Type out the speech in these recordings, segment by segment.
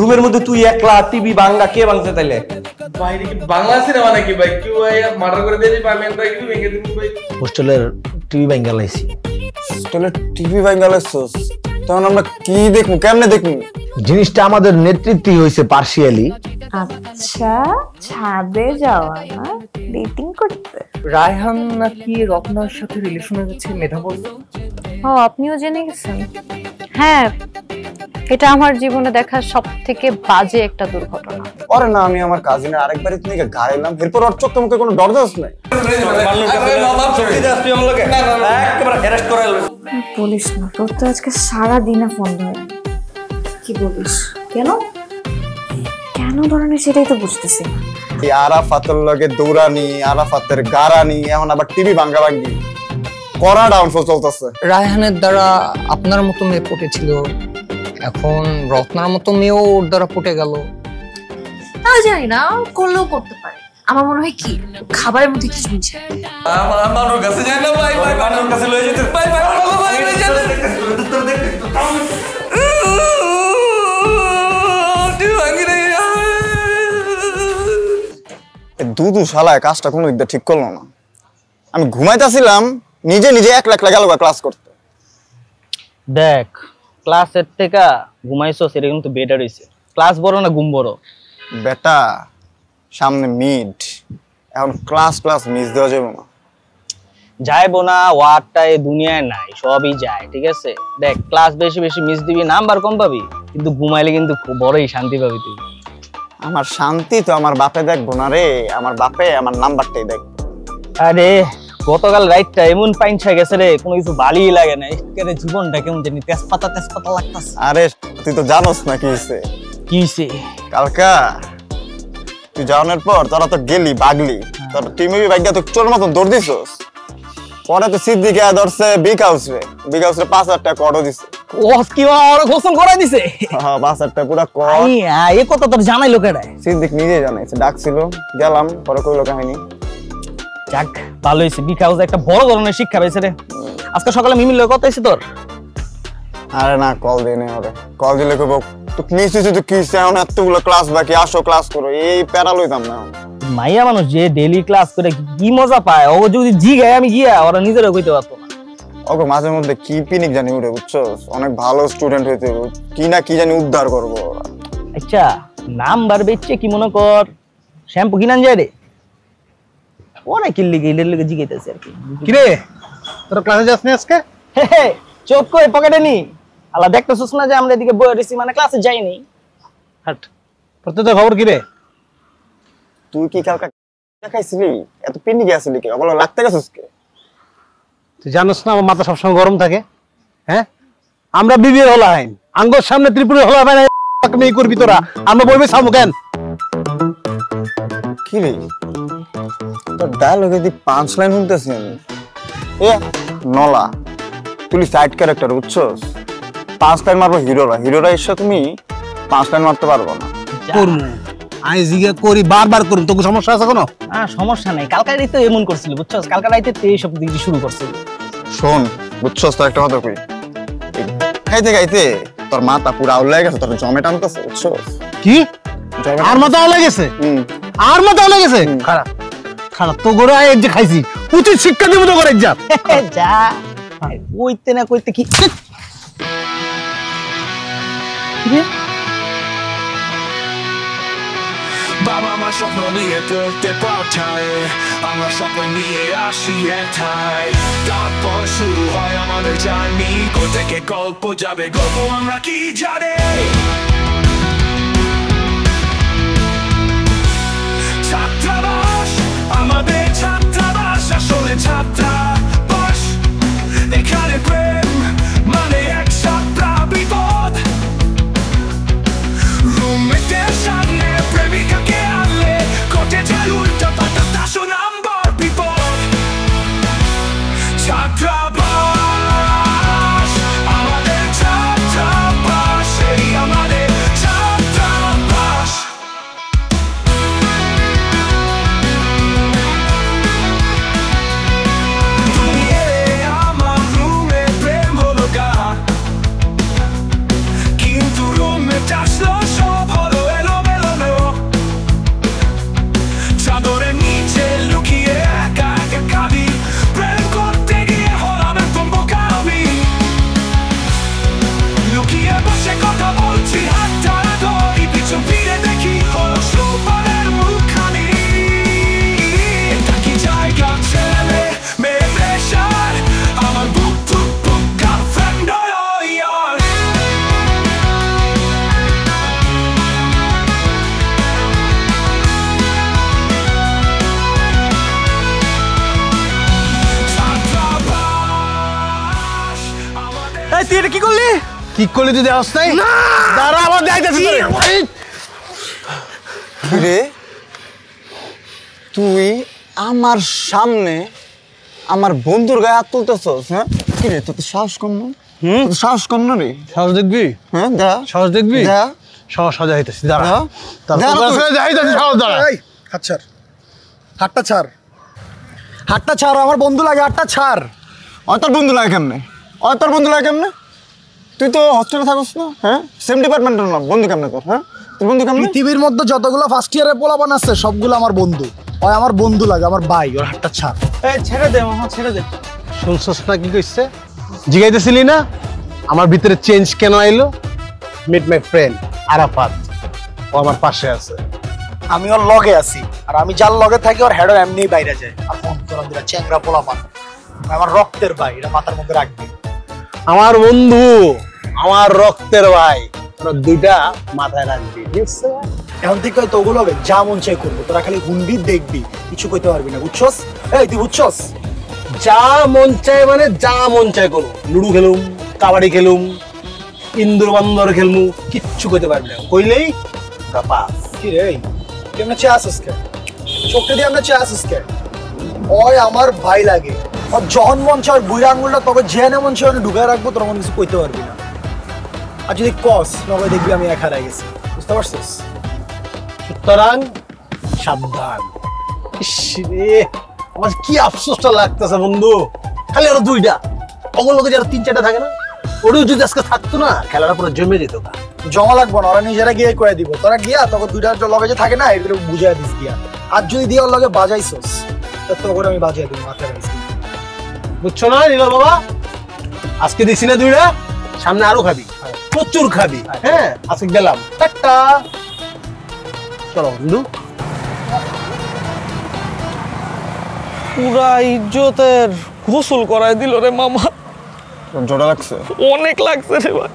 রুমের মধ্যে তুই একলা টিভি ভাঙা কে ভাঙছে তাইলে বাইরে কি বাংলা সিনেমা নাকি ভাই কেউ মার্ডার করে দিয়েছে পারমেন্ট ভাই কি ভেঙে দিন ভাই হোস্টেলের টিভি ভাঙা লাইছি হোস্টেলের টিভি ভাঙা লাইছস তখন আমরা কি দেখবো কেমনে দেখবো জিনিসটা আমাদের নেতৃত্বই হইছে পার্সিয়ালি আচ্ছা ছাদে যাওয়া না ডেটিং করতে রায়হান নাকি রত্নার সাথে রিলেশনে গেছে মেধা বলল ও আপনিও জেনে গেছেন হ্যাঁ এটা আমার জীবনে দেখা সবথেকে বাজে একটা দুর্ঘটনা আরে না আমি আমার কাজিনের আরেকবারই তুমি গাইলাম এরপর ওর চোখে মুখে কোনো ডর দোষ নাই বলিস না তোর তো আজকে সারাদিন ফোন ধরে কি বলিস কেন কেন ধরনের সেটাই তো বুঝতেছি না আরাফাতের লগে দৌড়ানি আরাফাতের গারানি এখন আবার টিভি ভাঙা ভাঙি কড়া ডাউনফল চলতেছে রায়হানের দ্বারা আপনার মতো মেয়ে পটেছিল এখন রত্নার মতো মেয়েও ওর দ্বারা পটে গেল তাও জানি না করলেও করতে পারে আমার মনে হয় কি খাবারের মধ্যে কিছু মিশে আমার কাছে যায় না ভাই ভাই আমার কাছে লয়ে যেতে ভাই ভাই ভাই লয়ে যেতে তোর দেখ দুদু শালায় কাজটা কোনো দিকটা ঠিক করলো না আমি ঘুমাইতেছিলাম নিজে নিজে একলা একলা গেল ক্লাস করতে দেখ ক্লাসের থেকে ঘুমাইছো সেটা কিন্তু বেটার হইছে ক্লাস বড় না ঘুম বড় বেটা সামনে মিড এখন ক্লাস মিস দেওয়া যাবে না যাইবো না ওয়ার্ডটা এই দুনিয়ায় নাই সবই যায় ঠিক আছে দেখ ক্লাস বেশি বেশি মিস দিবি নাম্বার কম পাবি কিন্তু ঘুমাইলে কিন্তু খুব বড়ই শান্তি পাবি তুই আমার শান্তি তো আমার বাপে দেখবো না রে আমার বাপে আমার নাম্বারটাই দেখবো আরে গতকাল রাইটটা এমন পাইনছা গেছে রে কোনো কিছু ভালোই লাগে না একেবারে জীবনটা কেমন জানি তেজপাতা লাগতাছে আরে তুই তো জানোস না কি হইছে কি হইছে কালকা তুই যাওয়ানোর পর তোরা তো গেলি বাগলি তোর টিমে বাইকটা তো চোর মতন দৌড় দিছস পরে তো সিদ্দিকে ধরছে বিগ হাউসে 5,000 টাকা অর্ডার দিছে ও কি ওর গোসল করাই দিছে হ্যাঁ 5,000 টাকা পুরো কর এই কথা তোর জানাইলো কেডা সিদ্দিক নিজে জানাইছে ডাকছিল গেলাম পরে কইলো কাহিনী যাক ভালো হইছে বিগ হাউসে একটা বড় ধরনের শিক্ষা পাইছে রে আজকে সকালে মিমির লগে কথা হইছে তোর আরে না কল দেনে ওরে কল দিলে কইবো তুই মিস হইছে তো কি সাউন্ড এতগুলো ক্লাস বাকি আসো ক্লাস করো এই প্যারা লইতাম না মাইয়া মানুষ যে ডেইলি ক্লাস করে কি মজা পায় ও যদি জিগায় আমি গিয়া ওরা নিজেরা কইতে পারতো না ওগো মাঝে মধ্যে কি পিনিক জানি উঠে বুঝছস অনেক ভালো স্টুডেন্ট হইতে কি না কি জানি উদ্ধার করবো আচ্ছা নাম্বার বেচছে কি মনে কর শ্যাম্পু কিনান যায় রে ওরা কিল্লি গিলের লগে জিগাইতেছে আর কি রে তোর ক্লাসে যাস না আজকে চোখ কই পকেটে নি আলা দেখতেছস না যে আমরা এদিকে বই রইছি মানে ক্লাসে যাইনি হাট প্রত্যেকটা খবর কি রে তুই কি কালকা দেখাইছিলি এত পিনিক আসলি কি বলো লাগতে গেছস কে তুই জানোস না আমার মাথা সবসময় গরম থাকে হ্যাঁ আমরা বিবির হলা আইন আঙ্গর সামনে ত্রিপুরা হলা আইন মেয়ে করবি তোরা আমরা বইবে সামু কেন কি রে তোর ডায়লগে দি 5 লাইন শুনতেছি আমি এ নলা তুই সাইড ক্যারেক্টার বুঝছস 5 লাইন মারবো হিরোরা এসে তুমি 5 লাইন মারতে পারবো না করমু আই জিগা করি বারবার করুম তোকে সমস্যা আছে কোনো সমস্যা নাই কালকা রাতে তো এমন করছিল বুঝছস কালকা রাতে এই সব দিকে শুরু করছিল শোন বুঝছস তো একটা কথা কই খাইতে তোর মাথা পুরো আউল লাগে গেছে তোর জমে টানতেছে বুঝছস কি আর মাথা আউল গেছে আর মাথা আউল গেছে খারাপ খারাপ তো গোড়া এক যে খাইছি উচিত শিক্ষা দেব তো করে যা যা কইতে না কইতে কি বাবা আমার স্বপ্ন নিয়ে করতে পাঠায় আমার স্বপ্ন নিয়ে আসি এটাই তারপর শুরু হয় আমাদের জার্নি কোথেকে গল্প যাবে গল্প আমরা কি জানে ছাত্রাবাস আমাদের ছাত্রাবাস আসলে ছাত্রাবাস এখানে প্রেম মানে এক ছাত্রা বিপদ রুমমেটের সামনে প্রেমিকাকে আনলে কোটে যায় উল্টো পাতা তাসো নাম্বার বিপদ ছাত্রাবাস আমাদের ছাত্রাবাস এই আমাদের ছাত্রাবাস এই তুই এটা কি করলি? কি করলি তুই দেখাস নাই? দাঁড়া আবার দেখাইতেছি তোরে। রে তুই আমার সামনে আমার বন্ধুর গায়ে হাত তুলতেছস? হ্যাঁ কি রে তোর তো সাহস কম না? তোর তো সাহস কম না রে? সাহস দেখবি? হ্যাঁ দা সাহস দেখবি? দা সাহস সাজাইতেছি দাঁড়া। দা দেখাইতেছি সাহস দাঁড়া। এই হাত ছাড়, হাতটা ছাড়, হাতটা ছাড়, আমার বন্ধু লাগে, হাতটা ছাড়। তোর বন্ধু লাগে কেমনে? তোর বন্ধু লাগে কেমনে? তুই তো হস্টেলে থাকস না? হ্যাঁ সেম ডিপার্টমেন্টের না, বন্ধু কেমনে তোর? হ্যাঁ তোর বন্ধু কেমনে? পৃথিবীর মধ্যে যতগুলো ফার্স্ট ইয়ারে পোলাপান আছে সবগুলো আমার বন্ধু। ওই আমার বন্ধু লাগে, আমার ভাই, ওর হাতটা ছাড়। এই ছেড়ে দে মামা, ছেড়ে দে। শুনছস না কি কইছে? জিগাইতেছিলি না আমার ভিতরে চেঞ্জ কেন আইলো? মিট মাই ফ্রেন্ড আরাফাত, ও আমার পাশে আছে। আমি ওর লগে আছি, আর আমি যার লগে থাকি ওর হেডও এমনিই বাইরে যায়। আর ফোন তোরা দিলা চ্যাংরা পোলাপান, আমার রক্তের ভাই, এটা মাথার মধ্যে রাখবি। আমার বন্ধু, আমার রক্তের ভাই, তোরা দুইটা মাথায় রাখবি, ঠিক আছে? এখন থেকে তো ওগুলো যা মন চাই করবো, তোরা খালি হুনবি দেখবি, কিছু কইতে পারবি না, বুঝছস? এই তুই বুঝছস? যা মন চায় মানে যা মন চায় করো। লুডু খেলুম, কাবাডি খেলুম, ইন্দুর বান্দর খেলমু, কিচ্ছু কইতে পারবি না। কইলেই পাস। কি রে তুই আমরা চেয়ে আসিস কে? চোখটা দিয়ে আমরা চেয়ে আসিস কে? ওই আমার ভাই লাগে, ওর যখন মন চায় বুড়া আঙুলটা তবে জেনে মন চায় ঢুকায় রাখবো, তোর মন কিছু কইতে পারবি না। আর যদি কস নবে দেখবি আমি এক হারাই গেছি, বুঝতে পারছিস? সুতরাং সাবধান। ইস রে, আমার কি আফসোসটা লাগতেছে বন্ধু, খালি আরো দুইটা, ওগুলো লোকে যারা 3-4টা থাকে না, ওটাও যদি আজকে থাকতো না খেলাটা পুরো জমে যেত। জমা লাগবো না, ওরা নিজেরা গিয়ে কয়ে দিব। তোরা গিয়া তখন দুইটার লগে যে থাকে না এগুলো বুঝাই দিস গিয়া। আর যদি দিয়ে ওর লগে বাজাইছস তখন আমি বাজাই দিব, মাথায় রাখিস। বুঝছো না নীল বাবা? আজকে দিছি না দুইটা, সামনে আরো খাবি, প্রচুর খাবি। হ্যাঁ আজকে গেলাম, টাটা। চলো বন্ধু। পুরা ইজ্জতের গোসল করায় দিল রে মামা। জোড়া লাগছে? অনেক লাগছে রে ভাই।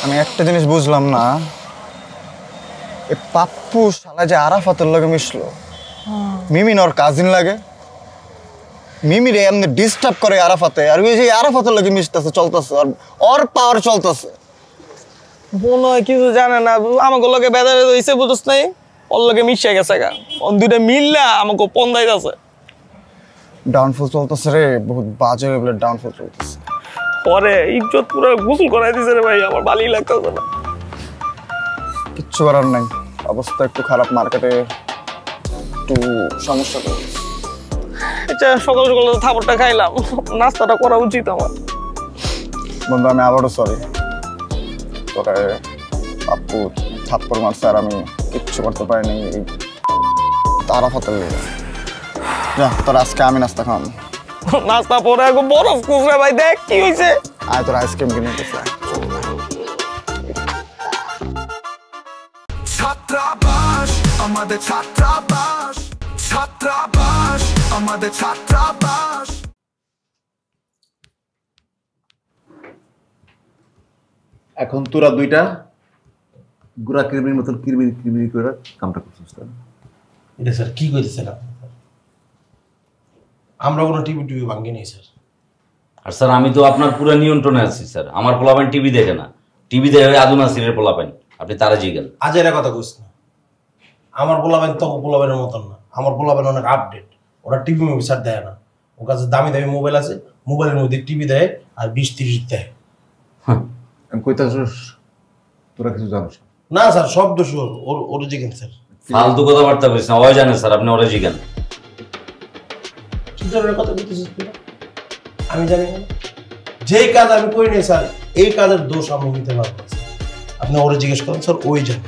আমি একটা জিনিস বুঝলাম না, এই পাপ্পু শালা যে আরাফাতের লগে মিশলো, মিমিন ওর কাজিন লাগে, মিমিরে এমনি ডিস্টার্ব করে আরাফাতে, আর ওই যে আরাফাতের লগে মিশতেছে, চলতেছে, ওর পাওয়ার চলতেছে। মনে হয় কিছু জানে না, আমাকে লগে বেদা বেদা হইছে, বুঝছ নাই? ওর লগে মিশে গেছে গা, ওর দুইটা মিললা আমাকে পন্দাই আছে। ডাউনফল চলতেছে রে, বহুত বাজে লেভেলের ডাউনফল চলতেছে। পরে ইজ্জত পুরো গোসল করাই দিছে রে ভাই, আমার ভালোই লাগতেছে না। কিচ্ছু করার নাই, অবস্থা একটু খারাপ, মার্কেটে একটু সমস্যা করে। আচ্ছা সকাল সকাল থাপড়টা খাইলাম, নাস্তাটা করা উচিত আমার। বন্ধু আমি আবারও সরি, তোরা পাপ্পু থাপ্পড় মারছে আর আমি কিচ্ছু করতে পারিনি এই আরাফাতের লেগে। যা তোর আজকে আমি নাস্তা খাওয়াম। নাস্তা পরে একদম বরফ কুসরে ভাই, দেখ কি হয়েছে। আয় তোর আইসক্রিম কিনে দিতেছে। ছাত্রাবাস আমাদের, ছাত্রাবাস, ছাত্রাবাস আমাদের, ছাত্রাবাস। এখন তোরা দুইটা গুড়া কিরমির মতন কিরমির কিরমির করে কামটা করছিস। এটা স্যার কি করেছেন আপনি? আমরা কোনো টিভি ভাঙ্গি নেই স্যার। আর স্যার আমি তো আপনার পুরো নিয়ন্ত্রণে আছি স্যার। আমার পোলাপাইন টিভি দেখে না, টিভি দেখে আদু নাসিরের পোলাপাইন। আপনি তারা জিগেন। আজ এরা কথা কইস না, আমার পোলাপাইন তো পোলাপাইনের মতন না। আমার পোলাপাইন অনেক আপডেট, ওরা টিভি মুভি স্যার দেয় না। ওর কাছে দামি দামি মোবাইল আছে, মোবাইলের মধ্যে টিভি দেয় আর 20-30 দেয়। আমি কইতাছিস তোরা কিছু জানিস না স্যার, সব দোষ ওর জিগেন স্যার। ফালতু কথাবার্তা কইছ না, ওই জানে স্যার, আপনি ওরা জিগেন। কি ধরনের কথা বলতেছিস তুই? আমি জানি না, যেই কাজ আমি করি নাই স্যার, এই কাজের দোষ আমি নিতে পারবো না। আপনি ওরে জিজ্ঞেস করেন স্যার, ওই জানে,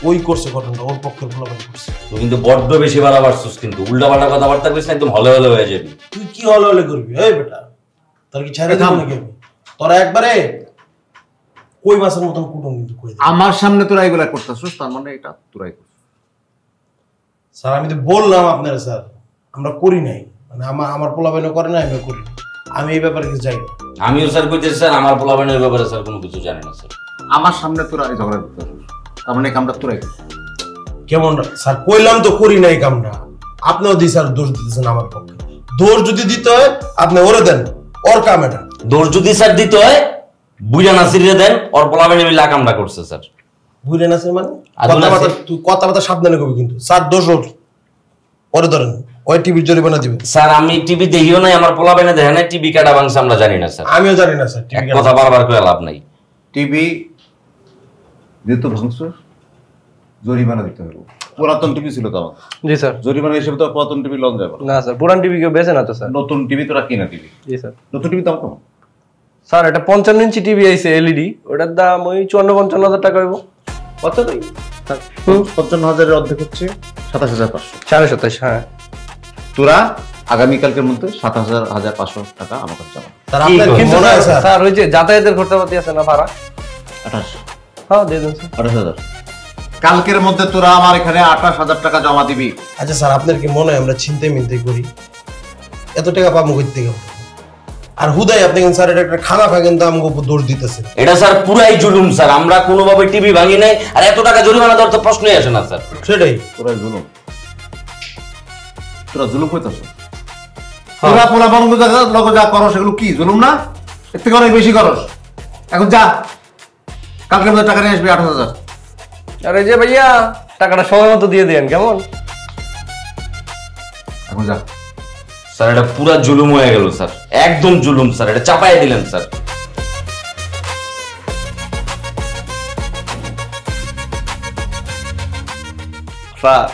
ওই করছে ঘটনাটা, ওর পক্ষের পোলাপাইন করছে। তুই কিন্তু বড্ড বেশি বাড়া বাড়ছিস, কিন্তু উল্টা পাল্টা কথাবার্তা কইছ না, একদম হলে হলে হয়ে যাবি। তুই কি হলে হলে করবি? এই বেটা তোর কি ছেড়ে দেবো নাকি আমি? তোরা একবারে কই মাছের মতন কুটুম কিন্তু কই দে। আমার সামনে তোরা এগুলা করতেছিস, তার মানে এটা তোরাই করছিস। স্যার আমি তো বললাম আপনারা স্যার, আমরা করি নাই, মানে আমার পোলাপাইনও করে না, আমিও করি না। আমি এই ব্যাপারে কিছু জানি না। আমিও স্যার কইতেছি স্যার, আমার পোলাপাইনের ব্যাপারে স্যার কোনো কিছু জানি না স্যার। আমার সামনে তোরা এই ঝগড়া করতেছিস, তার মানে এই কামটা তোরাই করছিস। কেমন স্যার? কইলাম তো করি নাই কামটা। আপনিও দি স্যার দোষ দিতেছেন আমার পক্ষে। দোষ যদি দিতে হয় আপনি ওরে দেন, ওর কাম এটা। দোষ যদি স্যার দিতে হয় বুঝা নাসিরে দেন, ওর পোলাবেন মিলে কামটা করছে স্যার। বুঝে না স্যার মানে কথাবার্তা সাবধানে করবি কিন্তু। স্যার দোষ ওর, ওরে ধরেন, ওই টিভির জরিমানা দিবে। স্যার আমি টিভি দেখিও নাই, আমার পোলাবেনে দেখে নাই, টিভি কাটা ভাঙছে আমরা জানি না স্যার। আমিও জানি না স্যার। এক কথা বারবার করে লাভ নাই। টিভি যেহেতু ভাঙছো জরিমানা দিতে হবে। পুরাতন টিভি ছিল তো আমার। জি স্যার। জরিমানা হিসেবে তো পুরাতন টিভি লন যাবে না স্যার, পুরান টিভি কেউ বেচে না তো স্যার। নতুন টিভি তোরা কিনা টিভি। জি স্যার। নতুন টিভি দাম কত? স্যার এটা 55 ইঞ্চি টিভি আইছে এলইডি, ওটার দাম ওই 54-55,000 টাকা হইব। কত ভাই? 55,000 এর অর্ধেক হচ্ছে 27,500। 27,500 হ্যাঁ। তোরা আগামীকালকের মধ্যে 27,500 টাকা আমার কাছে জমা। স্যার ওই যে যাতায়াতের খরচাপাতি আছে না ভাড়া 28। হ্যাঁ দিয়ে দেন স্যার। 28,000 কালকের মধ্যে তোরা আমার এখানে 28,000 টাকা জমা দিবি। আচ্ছা স্যার, আপনার কি মনে হয় আমরা চিন্তায় মিনতে করি? এত টাকা পাবো কই থেকে? আর হুদাই আপনি কিন্তু স্যার এটা একটা খানা খা কিন্তু আমাকে উপর দোষ দিতেছেন। এটা স্যার পুরাই জুলুম স্যার, আমরা কোনোভাবে টিভি ভাঙি নাই, আর এত টাকা জরিমানা দেওয়ার তো প্রশ্নই আসে না স্যার। সেটাই তোরা জুলুম, তোরা জুলুম করতেছ। তোরা পোলা বন্ধ যা করো সেগুলো কি জুলুম না? এর থেকে অনেক বেশি করস। এখন যা, কালকের মধ্যে টাকা নিয়ে আসবি 28,000। আরে যে ভাইয়া টাকাটা সময় মতো দিয়ে দেন কেমন? এখন যা। স্যার এটা পুরা জুলুম হয়ে গেল স্যার, একদম জুলুম স্যার, এটা চাপাই দিলেন স্যার। স্যার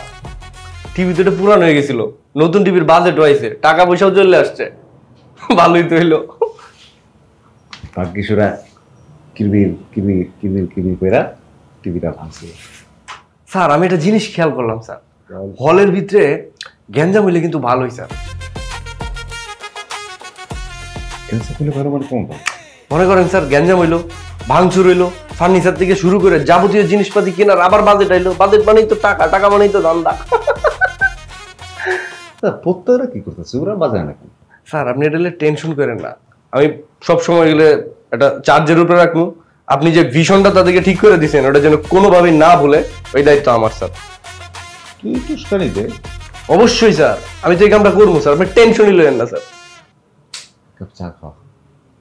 টিভি তো এটা পুরান হয়ে গেছিল, নতুন টিভির বাজেট হয়েছে, টাকা পয়সাও চলে আসছে, ভালোই তো হইলো। কিশোরা কিরবির কিরবির কিরবির কিরবির কইরা টিভিটা ভাঙছে। স্যার আমি একটা জিনিস খেয়াল করলাম স্যার, হলের ভিতরে গ্যাঞ্জাম হইলে কিন্তু ভালোই স্যার। মনে করেন স্যার গ্যাঞ্জাম হইলো, ভাঙচুর হইলো, ফার্নিচার থেকে শুরু করে যাবতীয় জিনিসপাতি কেনার আবার বাজেট আইলো, বাজেট মানেই তো টাকা, টাকা মানেই তো ধান্দা। প্রত্যেকটা কি করতেছে ওরা বাজায় নাকি? স্যার আপনি এটা টেনশন করেন না, আমি সব সময় গেলে একটা চার্জের উপরে রাখবো, আপনি যে ভিশনটা তাদেরকে ঠিক করে দিচ্ছেন ওটা যেন কোনোভাবেই না ভুলে, ওই দায়িত্ব আমার স্যার। তুই টুস্কানি দে। অবশ্যই স্যার, আমি তো এই কামটা করবো স্যার, আপনি টেনশনই লইেন না স্যার। চা খাও।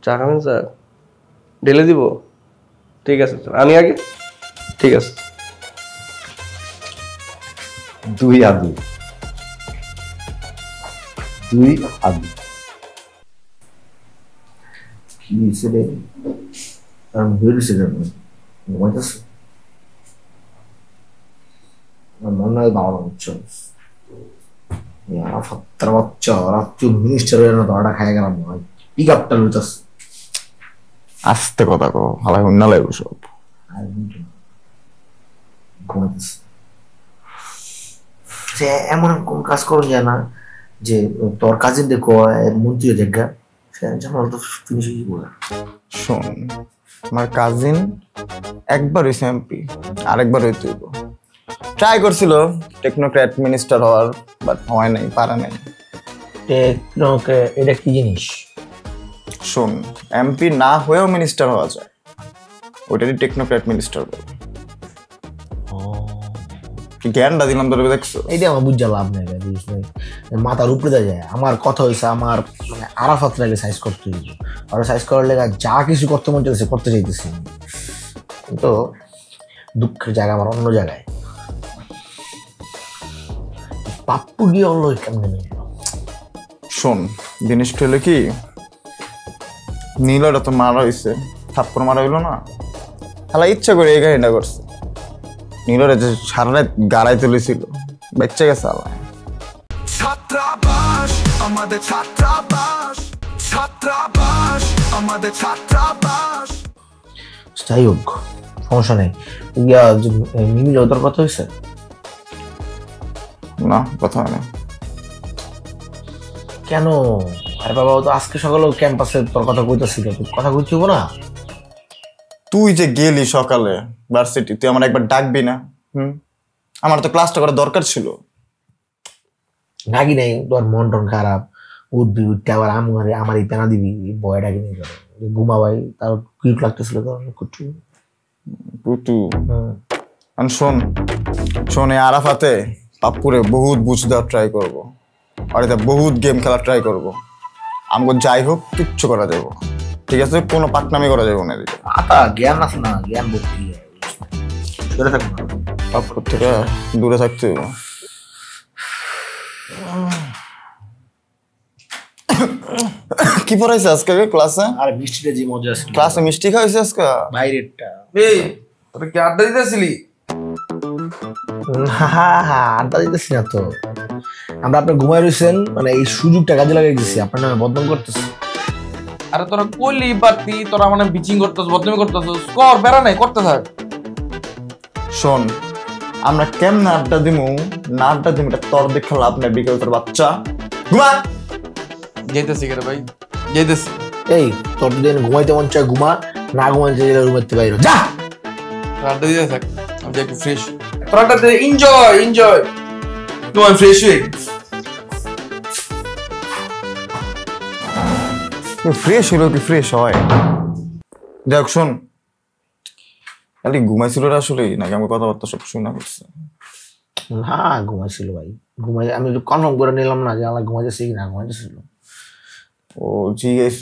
চা খাবেন স্যার? ঢেলে দিব? ঠিক আছে স্যার, আমি আগে। ঠিক আছে। 2 আদু 2 আদু কি ছেলে আর বেরিয়েছে কেন? ঘুমাইতেছে? মনে হয় বাবা হচ্ছে ফাত্তার বাচ্চা, রাত্রি মিনিস্টার হয়ে না দড়াটা খাই গেলাম ভাই। পিক আপটা লুইতাস। আস্তে কথা কো, হালাই হুন্না লাগবে সব। ঘুমাইতেছে। সে এমন কোন কাজ করুন যায় না যে তোর কাজিন দেখো মন্ত্রী দেখা সে যেমন তো ফিনিশ কি বলে। শোন, আমার কাজিন একবার হইছে এমপি, আরেকবার হইতে হইব। ট্রাই করছিল টেকনোক্র্যাট মিনিস্টার হওয়ার, বাট হয় নাই, পারে নাই। এটা কি জিনিস? শোন, এমপি না হয়েও মিনিস্টার হওয়া যায়, ওইটারই টেকনোক্র্যাট মিনিস্টার বলে। জ্ঞানটা দিলাম তোর, দেখছো? এইটা আমার বুঝা লাভ নেই ভাই, বুঝিস নাই, মাথার উপরে যায়। আমার কথা হয়েছে আমার মানে আরাফাত লাগে সাইজ করতে হইব, আর সাইজ করার লেগে যা কিছু করতে মন চাইছে করতে চাইতেছি, কিন্তু দুঃখের জায়গা আমার অন্য জায়গায়। পাপ্পু গিয়ে অন্য কেমনে নেই। শোন, জিনিসটা হলো কি, নীলটা তো মারা হয়েছে, থাপ্পড় মারা হইলো না, তাহলে ইচ্ছা করে এই গাড়িটা করছে। নীলরে যে সারা রাত গাড়াই তুলেছিল, বেঁচে গেছে আল্লাহ। ছাত্রাবাস আমাদের ছাত্রাবাস, ছাত্রাবাস আমাদের ছাত্রাবাস। যাই হোক সমস্যা নেই। ইয়া মিমির ওদের কথা হয়েছে না? কথা হয় না কেন? আরে বাবা, ও তো আজকে সকালে ক্যাম্পাসে তোর কথা কইতেছিল, তুই কথা কইছিস না? তুই যে গেলি সকালে ভার্সিটি, তুই আমার একবার ডাকবি না? আমার তো ক্লাসটা করার দরকার ছিল। ডাকি নাই, তোর মন টন খারাপ, উঠবি, উঠতে আবার আমার এই পেনা দিবি, বয় ডাকি নেই ঘুমা ভাই, তার কিউট লাগতেছিল তো কুটু। শোন শোন, এই আরাফাতে পাপ্পুরে বহুত বুঝ দেওয়ার ট্রাই করবো, আর এটা বহুত গেম খেলার ট্রাই করবো। আমাকে যাই হোক কিচ্ছু করা যাবো। ঠিক আছে, কোনো পাকনামি করা যাবে না এদিকে। আতা জ্ঞান আছে না, জ্ঞান ভর্তি সরে থাকুন, পাপড় থেকে দূরে থাকতে হবে। কি পড়াইছে আজকে ক্লাসে? আর মিষ্টিটা যে মজা আছে ক্লাসে মিষ্টি খাইছে আজকে? বাইরেরটা। এই তোরা কি আড্ডা দিতেছিলি? আড্ডা দিতেছি না তো, আমরা আপনি ঘুমাই রয়েছেন, মানে এই সুযোগটা কাজে লাগাই দিচ্ছি, আপনার নামে বদনাম করতেছি। আরে তোরা কইলি বাতি, তোরা মানে বিচিং করতেছ, বদনামি করতেছ, কর বেড়া নাই, করতে থাক। শোন, আমরা কেমনে আড্ডা দিমু না আড্ডা দিমু এটা তোর দেখে লাভ নাই, বিকেল তোর বাচ্চা। ঘুমা। যাইতেছি কে ভাই, যাইতেছি। এই তোর যদি ঘুমাইতে মন চায় ঘুমা, না ঘুমাইতে চাইলে রুমের বাইরে যা। আড্ডা দিতে থাক, আমি একটু ফ্রেশ। তোর আড্ডা দে, এনজয়। তোমার ফ্রেশ হয়ে ফ্রেশ হলো কি ফ্রেশ হয়? দেখ শোন, খালি ঘুমাইছিল আসলে নাকি আমার কথাবার্তা সব শোনা করছে? না ঘুমাইছিল ভাই, ঘুমাই আমি কনফার্ম করে নিলাম না যে আমার ঘুমাইতেছি কি না ঘুমাইতেছিল। ও জিজ্ঞেস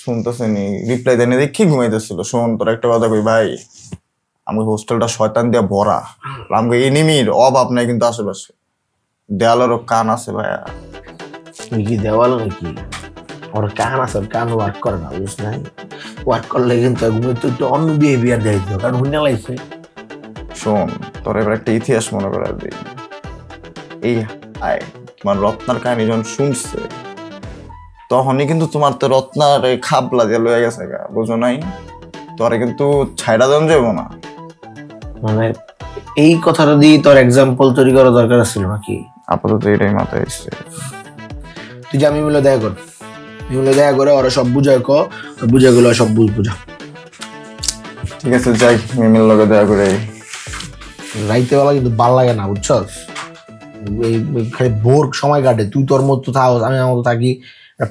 শুনতেছে নি, রিপ্লাই দেয়নি দেখি ঘুমাইতেছিল। শোন তোর একটা কথা কই ভাই, আমার হোস্টেলটা শয়তান দিয়া ভরা, আমাকে এনিমির অভাব নাই কিন্তু আশেপাশে। দেওয়ালেরও কান আছে ভাইয়া। কি দেওয়াল নাকি? ওর কান আছে, কান ওয়ার্ক করে না, বুঝছ নাই? ওয়ার্ক করলে কিন্তু ঘুমাইতে একটু অন্য বিহেভিয়ার দেয়, কারণ হুইনা লাগছে। শোন তোর এবার একটা ইতিহাস মনে করা দিই। এই তোমার রত্নার কাহিনী যখন শুনছে তখনই কিন্তু তোমার তো রত্নার খাবলা দিয়ে লয়ে গেছে গা, বুঝো নাই? তোরে কিন্তু ছাইড়া দেন যাবো না। মানে এই কথাটা দিয়ে তোর এক্সাম্পল তৈরি করা দরকার ছিল নাকি? আপাতত এটাই মাথায় এসছে। তুই যে আমি মিলে দেখা কর, মিলে দেখা করে ওরা সব বুঝায় বুঝে গেলো সব বুঝা। ঠিক আছে যাই, মিমির লগে দেখা করে। রাইতে বেলা কিন্তু ভাল লাগে না, বুঝছস? এই খালি ভোর সময় কাটে, তুই তোর মতো থাকস, আমি আমার মতো থাকি,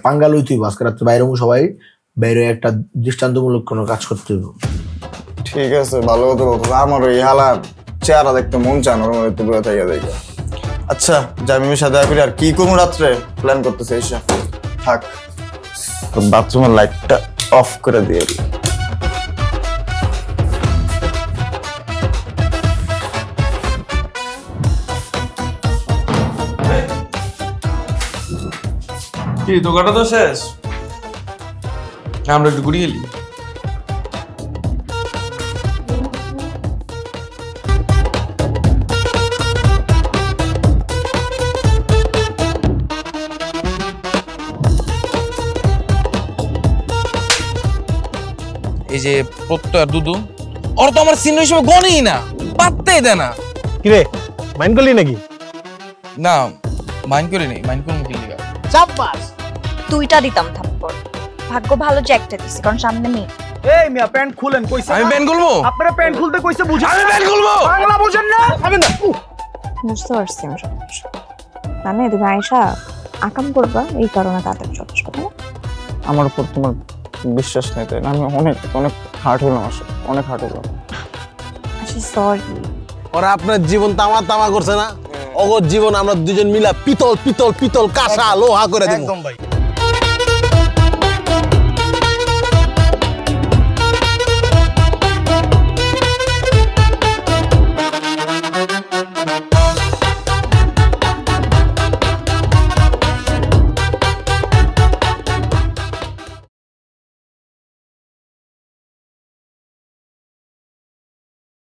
পাঙ্গা লই তুই আজকে রাত্রে বাইরে সবাই বাইরে একটা দৃষ্টান্তমূলক কোনো কাজ করতে হইব। ঠিক আছে, ভালো কথা বলতো। আমার ওই হালার চেহারা দেখতে মন চান, ওর মধ্যে একটু বয়ে থাকে দেখে। আচ্ছা যাই, মিমির সাথে দেখা করি। আর কি করবো রাত্রে প্ল্যান করতেছে এসে থাক, বাথরুমের লাইটটা অফ করে দিয়ে দিই। কি দোকানটা তো শেষ, আমরা একটু ঘুরিয়ে এলি। এই যে প্রত্যয় দুদু, ওর তো আমার সিনিয়র হিসেবে গনেই না, পাত্তাই দেয় না। কিরে মাইন্ড করলি নাকি? না মাইন্ড করিনি, মাইন্ড করবো কি লিগা? চাপাস দুইটা দিতাম থাপ্পড়, ভাগ্য ভালো যে একটা দিছি, কারণ সামনে মেয়ে। এই মিয়া প্যান্ট খুলেন কইছে। আমি প্যান্ট খুলবো? আপনারা প্যান্ট খুলতে কইছে, বুঝেন? আমি প্যান্ট খুলবো? বাংলা বুঝেন না? আমি না বুঝতে পারছি আমি সব কিছু। মানে তুমি আয়শা আকাম করবা এই কারণে তাদের যথেষ্ট না। আমার উপর তোমার বিশ্বাস নেই তাই না? আমি অনেক অনেক হার্ট হলাম, আসলে অনেক হার্ট হলাম। আচ্ছা সরি। ওরা আপনার জীবন তামা করছে না, অগর জীবন আমরা দুজন মিলা পিতল পিতল পিতল কাঁসা লোহা করে দেব। একদম ভাই।